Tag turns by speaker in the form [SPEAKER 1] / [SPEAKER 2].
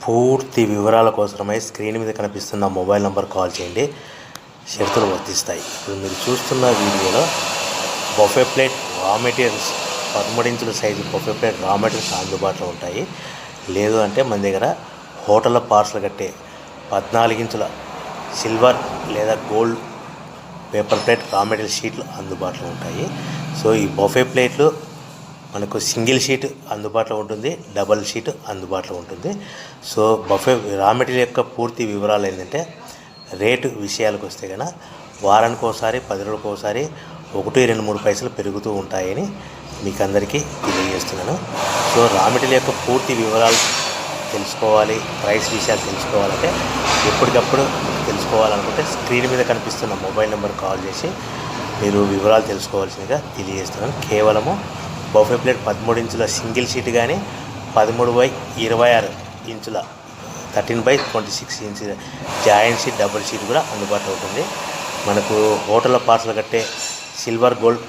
[SPEAKER 1] పూర్తి వివరాల కోసమై స్క్రీన్ మీద కనిపిస్తున్న మొబైల్ నంబర్ కాల్ చేయండి. షరతులు వర్తిస్తాయి. ఇప్పుడు మీరు చూస్తున్న వీడియోలో బఫే ప్లేట్ రా మెటీరియల్స్ 13 ఇంచుల సైజు బఫే ప్లేట్ రా మెటీరియల్స్ అందుబాటులో ఉంటాయి. లేదు అంటే మన దగ్గర హోటల్లో పార్సల్ కట్టే 14 ఇంచుల సిల్వర్ లేదా gold paper plate raw material షీట్లు అందుబాటులో ఉంటాయి. సో ఈ బఫే ప్లేట్లు మనకు సింగిల్ షీట్ అందుబాటులో ఉంటుంది, డబల్ షీట్ అందుబాటులో ఉంటుంది. సో బఫే రా మెటీరియల్ యొక్క పూర్తి వివరాలు ఏంటంటే, రేటు విషయాలకు వస్తే కనుక వారానికి ఒకసారి 10 రోజులకు ఒకసారి 1-2-3 పైసలు పెరుగుతూ ఉంటాయని మీకు అందరికీ తెలియజేస్తున్నాను. సో రా మెటీరియల్ యొక్క పూర్తి వివరాలు తెలుసుకోవాలి, ప్రైస్ విషయాలు తెలుసుకోవాలంటే ఎప్పటికప్పుడు తెలుసుకోవాలనుకుంటే స్క్రీన్ మీద కనిపిస్తున్న మొబైల్ నెంబర్ కాల్ చేసి మీరు వివరాలు తెలుసుకోవాల్సిందిగా తెలియజేస్తున్నాను. కేవలము బఫే ప్లేట్ 13 ఇంచుల సింగిల్ షీట్ కానీ 13/26 ఇంచుల 13/26 ఇంచుల జాయింట్ షీట్ డబుల్ షీట్ కూడా అందుబాటులో ఉంటుంది. మనకు హోటల్లో పార్సల్ కట్టే సిల్వర్ గోల్డ్